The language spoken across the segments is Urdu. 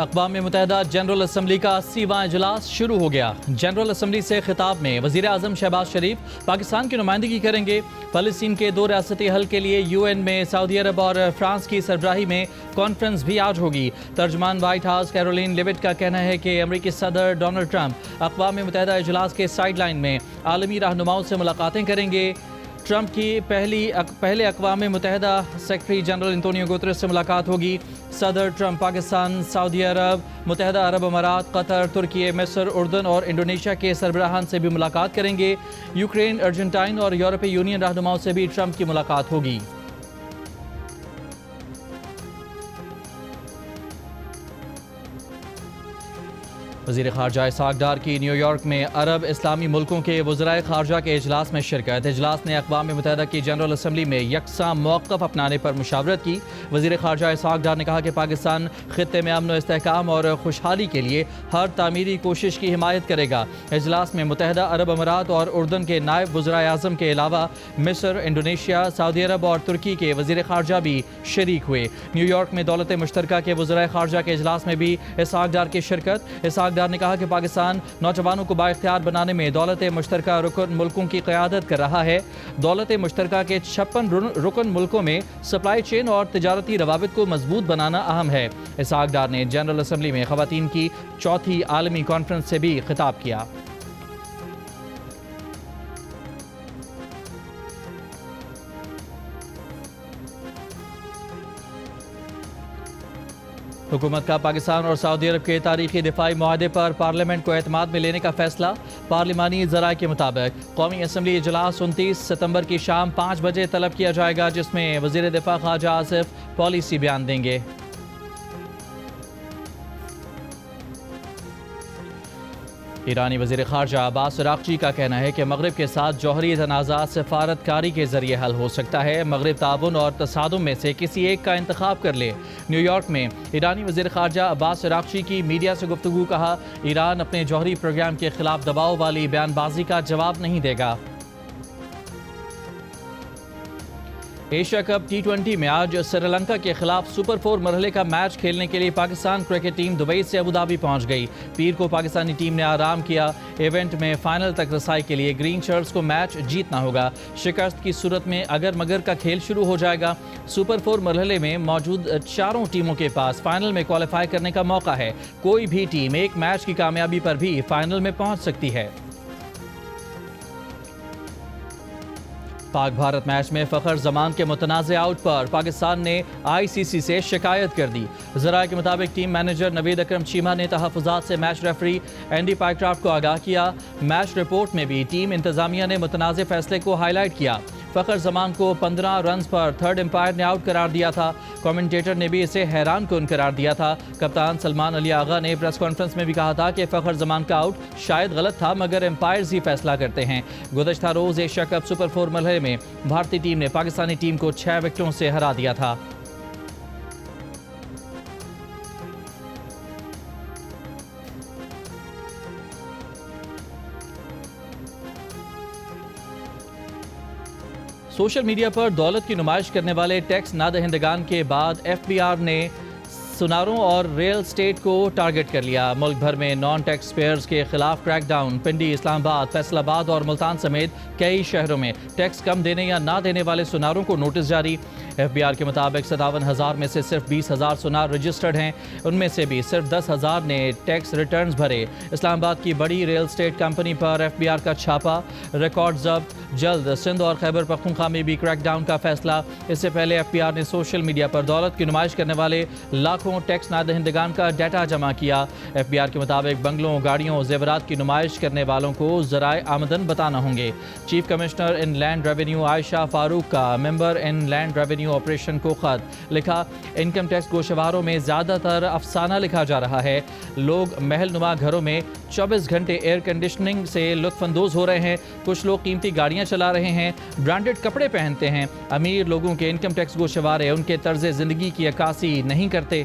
اقوام متحدہ جنرل اسمبلی کا 80واں اجلاس شروع ہو گیا۔ جنرل اسمبلی سے خطاب میں وزیر اعظم شہباز شریف پاکستان کی نمائندگی کریں گے۔ فلسطین کے 2 ریاستی حل کے لیے UN میں سعودی عرب اور فرانس کی سربراہی میں کانفرنس بھی آج ہوگی۔ ترجمان وائٹ ہاؤس کیرولین لیوٹ کا کہنا ہے کہ امریکی صدر ڈونلڈ ٹرمپ اقوام متحدہ اجلاس کے سائیڈ لائن میں عالمی رہنماؤں سے ملاقاتیں کریں گے۔ ٹرمپ کی پہلے اقوام متحدہ سیکرٹری جنرل انتونیو گوتریس سے ملاقات ہوگی۔ صدر ٹرمپ پاکستان، سعودی عرب، متحدہ عرب امارات، قطر، ترکی، مصر، اردن اور انڈونیشیا کے سربراہان سے بھی ملاقات کریں گے۔ یوکرین، ارجنٹائن اور یورپی یونین رہنماؤں سے بھی ٹرمپ کی ملاقات ہوگی۔ وزیر خارجہ اسحاق ڈار کی نیو یارک میں عرب اسلامی ملکوں کے وزرائے خارجہ کے اجلاس میں شرکت۔ اجلاس نے اقوام متحدہ کی جنرل اسمبلی میں یکساں موقف اپنانے پر مشاورت کی۔ وزیر خارجہ اسحاق ڈار نے کہا کہ پاکستان خطے میں امن و استحکام اور خوشحالی کے لیے ہر تعمیری کوشش کی حمایت کرے گا۔ اجلاس میں متحدہ عرب امارات اور اردن کے نائب وزرائے اعظم کے علاوہ مصر، انڈونیشیا، سعودی عرب اور ترکی کے وزیر خارجہ بھی شریک ہوئے۔ نیو یارک میں دولت مشترکہ کے وزرائے خارجہ کے اجلاس میں بھی اسحاق ڈار کی شرکت۔ اسحاق ڈار نے کہا کہ پاکستان نوجوانوں کو بااختیار بنانے میں دولت مشترکہ رکن ملکوں کی قیادت کر رہا ہے۔ دولت مشترکہ کے 56 رکن ملکوں میں سپلائی چین اور تجارتی روابط کو مضبوط بنانا اہم ہے۔ اسحاق ڈار نے جنرل اسمبلی میں خواتین کی 4تھی عالمی کانفرنس سے بھی خطاب کیا۔ حکومت کا پاکستان اور سعودی عرب کے تاریخی دفاعی معاہدے پر پارلیمنٹ کو اعتماد میں لینے کا فیصلہ۔ پارلیمانی ذرائع کے مطابق قومی اسمبلی اجلاس 29 ستمبر کی شام 5 بجے طلب کیا جائے گا، جس میں وزیر دفاع خارجہ آصف پالیسی بیان دیں گے۔ ایرانی وزیر خارجہ عباس عراقچی کا کہنا ہے کہ مغرب کے ساتھ جوہری تنازعات سفارت کاری کے ذریعے حل ہو سکتا ہے۔ مغرب تعاون اور تصادم میں سے کسی ایک کا انتخاب کر لے۔ نیو یارک میں ایرانی وزیر خارجہ عباس عراقچی کی میڈیا سے گفتگو۔ کہا، ایران اپنے جوہری پروگرام کے خلاف دباؤ والی بیان بازی کا جواب نہیں دے گا۔ ایشیا کپ T20 میں آج سری لنکا کے خلاف سپر 4 مرحلے کا میچ کھیلنے کے لیے پاکستان کرکٹ ٹیم دبئی سے ابوظہبی پہنچ گئی۔ پیر کو پاکستانی ٹیم نے آرام کیا۔ ایونٹ میں فائنل تک رسائی کے لیے گرین شرٹس کو میچ جیتنا ہوگا۔ شکست کی صورت میں اگر مگر کا کھیل شروع ہو جائے گا۔ سپر 4 مرحلے میں موجود 4 ٹیموں کے پاس فائنل میں کوالیفائی کرنے کا موقع ہے۔ کوئی بھی ٹیم ایک میچ کی کامیابی پر بھی فائنل میں پہنچ سکتی ہے۔ پاک بھارت میچ میں فخر زمان کے متنازع آؤٹ پر پاکستان نے ICC سے شکایت کر دی۔ ذرائع کے مطابق ٹیم مینیجر نوید اکرم چیمہ نے تحفظات سے میچ ریفری اینڈی پائیکرافٹ کو آگاہ کیا۔ میچ رپورٹ میں بھی ٹیم انتظامیہ نے متنازع فیصلے کو ہائی لائٹ کیا۔ فخر زمان کو 15 رنز پر تھرڈ امپائر نے آؤٹ قرار دیا تھا۔ کمنٹیٹر نے بھی اسے حیران کن قرار دیا تھا۔ کپتان سلمان علی آغا نے پریس کانفرنس میں بھی کہا تھا کہ فخر زمان کا آؤٹ شاید غلط تھا، مگر امپائرز ہی فیصلہ کرتے ہیں۔ گزشتہ روز ایشیا کپ سپر 4 مرحلے میں بھارتی ٹیم نے پاکستانی ٹیم کو 6 وکٹوں سے ہرا دیا تھا۔ سوشل میڈیا پر دولت کی نمائش کرنے والے ٹیکس نادہندگان کے بعد FBI نے سوناروں اور ریل اسٹیٹ کو ٹارگٹ کر لیا۔ ملک بھر میں نان ٹیکس پیئرز کے خلاف کریک ڈاؤن۔ پنڈی، اسلام آباد، فیصل آباد اور ملتان سمیت کئی شہروں میں ٹیکس کم دینے یا نہ دینے والے سوناروں کو نوٹس جاری۔ FBI کے مطابق 57,000 میں سے صرف 20,000 سونار رجسٹرڈ ہیں۔ ان میں سے بھی صرف 10,000 نے ٹیکس ریٹرنز بھرے۔ اسلام آباد کی بڑی ریل اسٹیٹ کمپنی پر FBI کا چھاپا، ریکارڈ ضبط۔ جلد سندھ اور خیبر پختونخوا میں بھی کریک ڈاؤن کا فیصلہ۔ اس سے پہلے FBI نے سوشل میڈیا پر دولت کی نمائش کرنے والے لاکھوں ٹیکس نادہندگان کا ڈیٹا جمع کیا۔ FBI کے مطابق بنگلوں، گاڑیوں، زیورات کی نمائش کرنے والوں کو ذرائع آمدن بتانا ہوں گے۔ چیف کمشنر ان لینڈ ریونیو عائشہ فاروق کا ممبر ان لینڈ ریونیو آپریشن کو خط لکھا۔ انکم ٹیکس گوشواروں میں زیادہ تر افسانہ لکھا جا رہا ہے۔ لوگ محل نما گھروں میں 24 گھنٹے ایئر کنڈیشننگ سے لطف اندوز ہو رہے ہیں۔ کچھ لوگ قیمتی گاڑیاں چلا رہے ہیں، برانڈڈ کپڑے پہنتے ہیں۔ امیر لوگوں کے انکم ٹیکس گوشوارے ان کے طرز زندگی کی عکاسی نہیں کرتے۔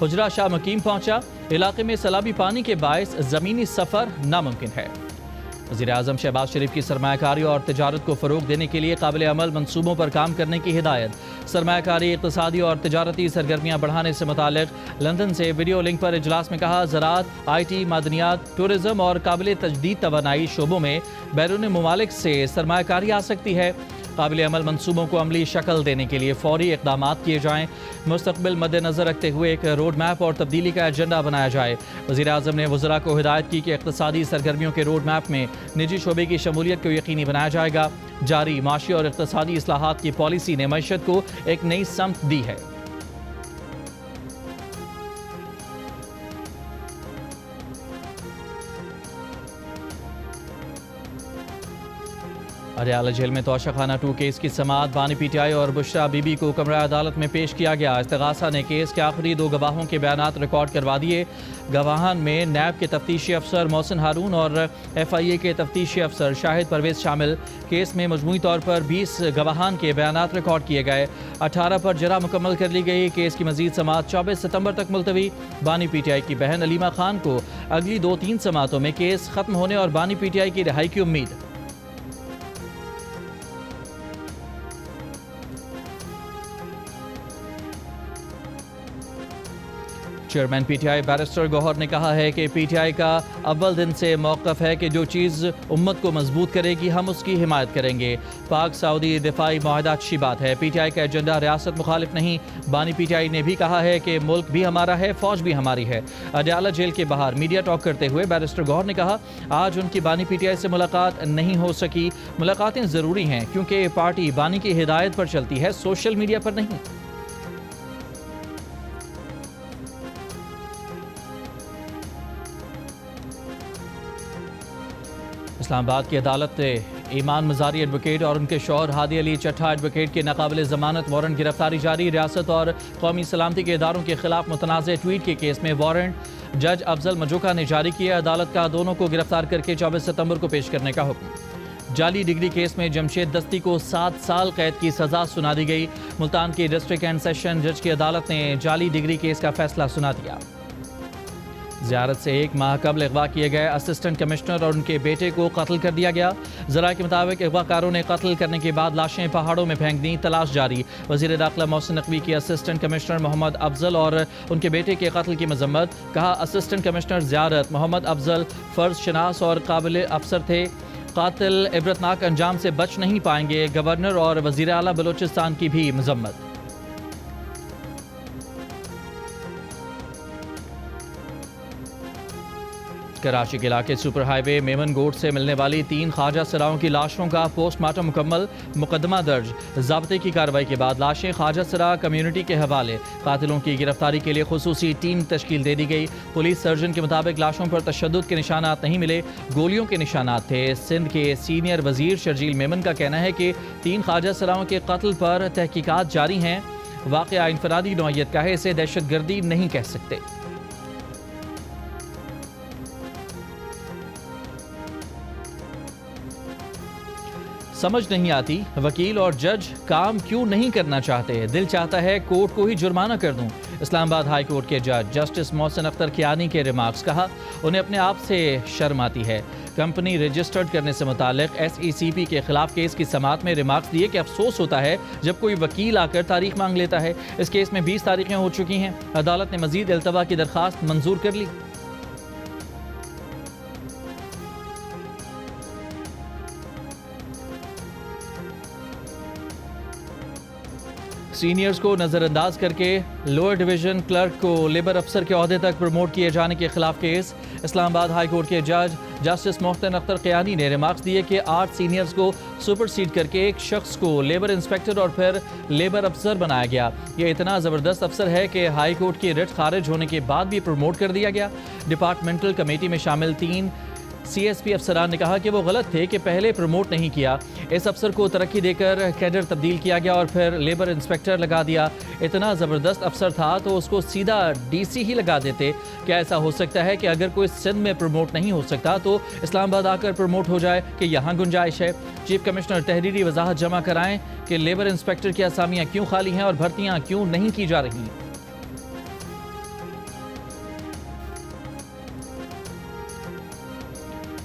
حجرہ شاہ مقیم پہنچا، علاقے میں سیلابی پانی کے باعث زمینی سفر ناممکن ہے۔ وزیر اعظم شہباز شریف کی سرمایہ کاری اور تجارت کو فروغ دینے کے لیے قابل عمل منصوبوں پر کام کرنے کی ہدایت۔ سرمایہ کاری، اقتصادی اور تجارتی سرگرمیاں بڑھانے سے متعلق لندن سے ویڈیو لنک پر اجلاس میں کہا، زراعت، آئی ٹی، معدنیات، ٹورزم اور قابل تجدید توانائی شعبوں میں بیرون ممالک سے سرمایہ کاری آ سکتی ہے۔ قابل عمل منصوبوں کو عملی شکل دینے کے لیے فوری اقدامات کیے جائیں، مستقبل مد نظر رکھتے ہوئے ایک روڈ میپ اور تبدیلی کا ایجنڈا بنایا جائے۔ وزیر اعظم نے وزراء کو ہدایت کی کہ اقتصادی سرگرمیوں کے روڈ میپ میں نجی شعبے کی شمولیت کو یقینی بنایا جائے گا۔ جاری معاشی اور اقتصادی اصلاحات کی پالیسی نے معیشت کو ایک نئی سمت دی ہے۔ اڈیالہ جیل میں توشہ خانہ 2 کیس کی سماعت، بانی پی ٹی آئی اور بشرا بی بی کو کمرہ عدالت میں پیش کیا گیا۔ استغاثہ نے کیس کے آخری 2 گواہوں کے بیانات ریکارڈ کروا دیے۔ گواہان میں نیب کے تفتیشی افسر محسن ہارون اور ایف آئی اے کے تفتیشی افسر شاہد پرویز شامل۔ کیس میں مجموعی طور پر 20 گواہان کے بیانات ریکارڈ کیے گئے، 18 پر جرح مکمل کر لی گئی۔ کیس کی مزید سماعت 24 ستمبر تک ملتوی۔ بانی پی ٹی آئی کی بہن علیمہ خان کو اگلی 2-3 سماعتوں میں کیس ختم ہونے اور بانی پی ٹی آئی کی رہائی کی امید۔ Chairman P T I barrister Gohar نے کہا ہے کہ پی ٹی آئی کا اول دن سے موقف ہے کہ جو چیز امت کو مضبوط کرے گی ہم اس کی حمایت کریں گے۔ پاک سعودی دفاعی معاہدہ اچھی بات ہے، پی ٹی آئی کا ایجنڈا ریاست مخالف نہیں۔ بانی پی ٹی آئی نے بھی کہا ہے کہ ملک بھی ہمارا ہے، فوج بھی ہماری ہے۔ اڈیالہ جیل کے باہر میڈیا ٹاک کرتے ہوئے بیرسٹر گوہر نے کہا، آج ان کی بانی پی ٹی آئی سے ملاقات نہیں ہو سکی۔ ملاقاتیں ضروری ہیں کیونکہ پارٹی بانی کی ہدایت پر چلتی ہے، سوشل میڈیا پر نہیں۔ اسلام آباد کی عدالت نے ایمان مزاری ایڈوکیٹ اور ان کے شوہر ہادی علی چٹھا ایڈوکیٹ کے ناقابل ضمانت وارنٹ گرفتاری جاری۔ ریاست اور قومی سلامتی کے اداروں کے خلاف متنازع ٹویٹ کے کیس میں وارنٹ جج افضل مجوکا نے جاری کیا۔ عدالت کا دونوں کو گرفتار کر کے 24 ستمبر کو پیش کرنے کا حکم۔ جعلی ڈگری کیس میں جمشید دستی کو 7 سال قید کی سزا سنا دی گئی۔ ملتان کی ڈسٹرکٹ اینڈ سیشن جج کی عدالت نے جعلی ڈگری کیس کا فیصلہ سنا دیا۔ زیارت سے 1 ماہ قبل اغوا کیے گئے اسسٹنٹ کمشنر اور ان کے بیٹے کو قتل کر دیا گیا۔ ذرائع کے مطابق اغوا کاروں نے قتل کرنے کے بعد لاشیں پہاڑوں میں پھینک دیں، تلاش جاری۔ وزیر داخلہ محسن نقوی کی اسسٹنٹ کمشنر محمد افضل اور ان کے بیٹے کے قتل کی مذمت، کہا اسسٹنٹ کمشنر زیارت محمد افضل فرض شناس اور قابل افسر تھے، قاتل عبرتناک انجام سے بچ نہیں پائیں گے۔ گورنر اور وزیر اعلیٰ بلوچستان کی بھی مذمت۔ کراچی کے علاقے سپر ہائی وے میمن گوٹ سے ملنے والی 3 خواجہ سراؤں کی لاشوں کا پوسٹ مارٹم مکمل، مقدمہ درج۔ ضابطے کی کارروائی کے بعد لاشیں خواجہ سرا کمیونٹی کے حوالے۔ قاتلوں کی گرفتاری کے لیے خصوصی ٹیم تشکیل دے دی گئی۔ پولیس سرجن کے مطابق لاشوں پر تشدد کے نشانات نہیں ملے، گولیوں کے نشانات تھے۔ سندھ کے سینئر وزیر شرجیل میمن کا کہنا ہے کہ 3 خواجہ سراؤں کے قتل پر تحقیقات جاری ہیں۔ واقعہ انفرادی نوعیت کا ہے، اسے دہشت گردی نہیں کہہ سکتے۔ سمجھ نہیں آتی وکیل اور جج کام کیوں نہیں کرنا چاہتے، دل چاہتا ہے کورٹ کو ہی جرمانہ کر دوں۔ اسلام آباد ہائی کورٹ کے جج جسٹس محسن اختر کیانی کے ریمارکس، کہا انہیں اپنے آپ سے شرم آتی ہے۔ کمپنی رجسٹرڈ کرنے سے متعلق ایس ای سی پی کے خلاف کیس کی سماعت میں ریمارکس دیے کہ افسوس ہوتا ہے جب کوئی وکیل آ کر تاریخ مانگ لیتا ہے۔ اس کیس میں 20 تاریخیں ہو چکی ہیں، عدالت نے مزید التوا کی درخواست منظور کر لی۔ سینئرز کو نظر انداز کر کے لوئر ڈویژن کلرک کو لیبر افسر کے عہدے تک پروموٹ کیے جانے کے خلاف کیس۔ اسلام آباد ہائی کورٹ کے جج جسٹس محسن اختر قیانی نے ریمارکس دیے کہ 8 سینئرز کو سپر سیڈ کر کے ایک شخص کو لیبر انسپیکٹر اور پھر لیبر افسر بنایا گیا۔ یہ اتنا زبردست افسر ہے کہ ہائی کورٹ کی رٹ خارج ہونے کے بعد بھی پروموٹ کر دیا گیا۔ ڈپارٹمنٹل کمیٹی میں شامل 3 سی ایس پی افسران نے کہا کہ وہ غلط تھے کہ پہلے پروموٹ نہیں کیا۔ اس افسر کو ترقی دے کر کیڈر تبدیل کیا گیا اور پھر لیبر انسپیکٹر لگا دیا۔ اتنا زبردست افسر تھا تو اس کو سیدھا ڈی سی ہی لگا دیتے۔ کیا ایسا ہو سکتا ہے کہ اگر کوئی سندھ میں پروموٹ نہیں ہو سکتا تو اسلام آباد آ کر پروموٹ ہو جائے کہ یہاں گنجائش ہے؟ چیف کمشنر تحریری وضاحت جمع کرائیں کہ لیبر انسپیکٹر کی اسامیاں کیوں خالی ہیں اور بھرتیاں کیوں نہیں کی جا رہی۔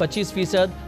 25%,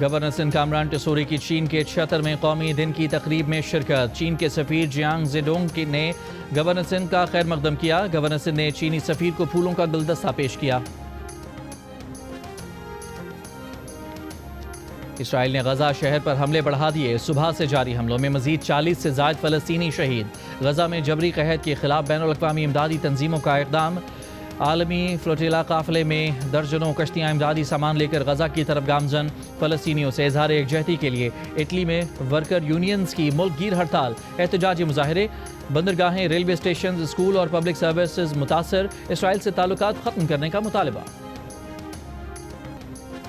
گورنر سندھ کامران ٹیسوری کی چین کے 76ویں قومی دن کی تقریب میں شرکت۔ چین کے سفیر جیانگ زیڈونگ نے گورنر سندھ کا خیر مقدم کیا۔ گورنر سندھ نے چینی سفیر کو پھولوں کا گلدستہ پیش کیا۔ اسرائیل نے غزہ شہر پر حملے بڑھا دیے۔ صبح سے جاری حملوں میں مزید 40 سے زائد فلسطینی شہید۔ غزہ میں جبری قحط کے خلاف بین الاقوامی امدادی تنظیموں کا اقدام۔ عالمی فلوٹیلا قافلے میں درجنوں کشتیاں امدادی سامان لے کر غزہ کی طرف گامزن۔ فلسطینیوں سے اظہار یکجہتی کے لیے اٹلی میں ورکر یونینز کی ملک گیر ہڑتال۔ احتجاجی مظاہرے، بندرگاہیں، ریلوے اسٹیشنز، اسکول اور پبلک سروسز متاثر۔ اسرائیل سے تعلقات ختم کرنے کا مطالبہ۔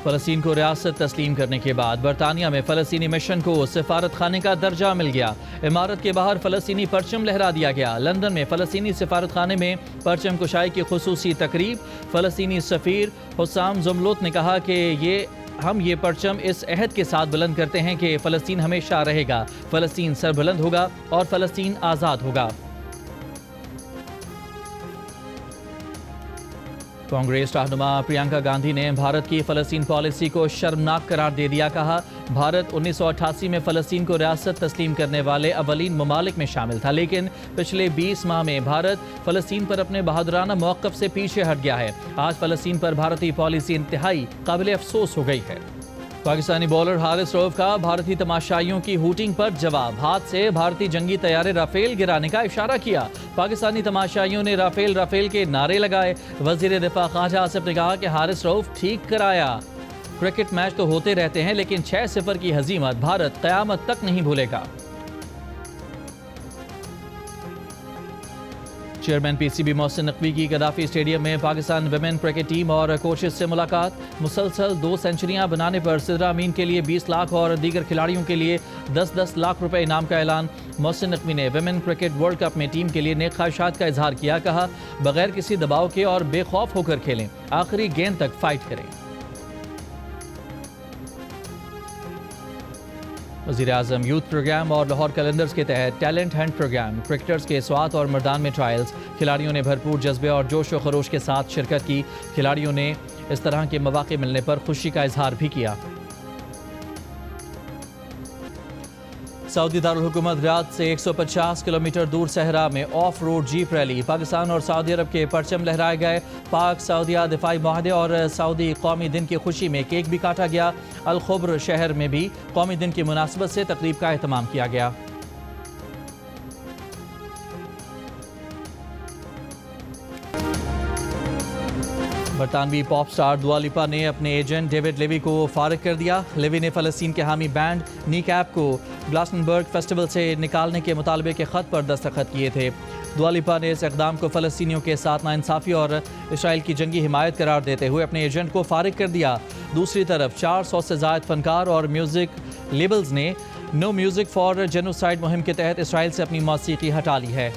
فلسطین کو ریاست تسلیم کرنے کے بعد برطانیہ میں فلسطینی مشن کو سفارت خانے کا درجہ مل گیا۔ عمارت کے باہر فلسطینی پرچم لہرا دیا گیا۔ لندن میں فلسطینی سفارت خانے میں پرچم کشائی کی خصوصی تقریب۔ فلسطینی سفیر حسام زملوت نے کہا کہ ہم یہ پرچم اس عہد کے ساتھ بلند کرتے ہیں کہ فلسطین ہمیشہ رہے گا، فلسطین سربلند ہوگا اور فلسطین آزاد ہوگا۔ کانگریس رہنما پرینکا گاندھی نے بھارت کی فلسطین پالیسی کو شرمناک قرار دے دیا۔ کہا، بھارت 1988 میں فلسطین کو ریاست تسلیم کرنے والے اولین ممالک میں شامل تھا، لیکن پچھلے 20 ماہ میں بھارت فلسطین پر اپنے بہادرانہ موقف سے پیچھے ہٹ گیا ہے۔ آج فلسطین پر بھارتی پالیسی انتہائی قابل افسوس ہو گئی ہے۔ پاکستانی بولر حارث رؤف کا بھارتی تماشائیوں کی ہوٹنگ پر جواب۔ ہاتھ سے بھارتی جنگی طیارے رافیل گرانے کا اشارہ کیا۔ پاکستانی تماشائیوں نے رافیل رافیل کے نعرے لگائے۔ وزیر دفاع خواجہ آصف نے کہا کہ حارث رؤف ٹھیک کرایا۔ کرکٹ میچ تو ہوتے رہتے ہیں، لیکن 6-0 کی ہزیمت بھارت قیامت تک نہیں بھولے گا۔ Chairman P C B Mohsin Naqvi کی گدافی اسٹیڈیم میں پاکستان ویمن کرکٹ ٹیم اور کوچز سے ملاقات۔ مسلسل 2 سینچریاں بنانے پر سدرا امین کے لیے 20 لاکھ اور دیگر کھلاڑیوں کے لیے 10-10 لاکھ روپے انعام کا اعلان۔ محسن نقوی نے ویمن کرکٹ ورلڈ کپ میں ٹیم کے لیے نیک خواہشات کا اظہار کیا۔ کہا، بغیر کسی دباؤ کے اور بے خوف ہو کر کھیلیں، آخری گیند تک فائٹ کریں۔ وزیراعظم یوتھ پروگرام اور لاہور کیلنڈرز کے تحت ٹیلنٹ ہنٹ پروگرام۔ کرکٹرز کے سوات اور مردان میں ٹرائلز۔ کھلاڑیوں نے بھرپور جذبے اور جوش و خروش کے ساتھ شرکت کی۔ کھلاڑیوں نے اس طرح کے مواقع ملنے پر خوشی کا اظہار بھی کیا۔ سعودی دارالحکومت ریاض سے 150 کلومیٹر دور صحرا میں off road jeep rally. Pakistan اور سعودی عرب کے پرچم لہرائے گئے۔ پاک سعودیہ دفاعی معاہدے اور سعودی قومی دن کی خوشی میں کیک بھی کاٹا گیا۔ الخبر شہر میں بھی قومی دن کی مناسبت سے تقریب کا اہتمام کیا گیا۔ برطانوی پاپ سٹار دوا لیپا نے اپنے ایجنٹ ڈیوڈ لیوی کو فارغ کر دیا۔ لیوی نے فلسطین کے حامی بینڈ نیک ایپ کو گلاسٹنبرگ فیسٹیول سے نکالنے کے مطالبے کے خط پر دستخط کیے تھے۔ دوا لیپا نے اس اقدام کو فلسطینیوں کے ساتھ ناانصافی اور اسرائیل کی جنگی حمایت قرار دیتے ہوئے اپنے ایجنٹ کو فارغ کر دیا۔ دوسری طرف 400 سے زائد فنکار اور میوزک لیبلز نے نو میوزک فار جینوسائیڈ مہم کے تحت اسرائیل سے اپنی موسیقی ہٹا لی ہے۔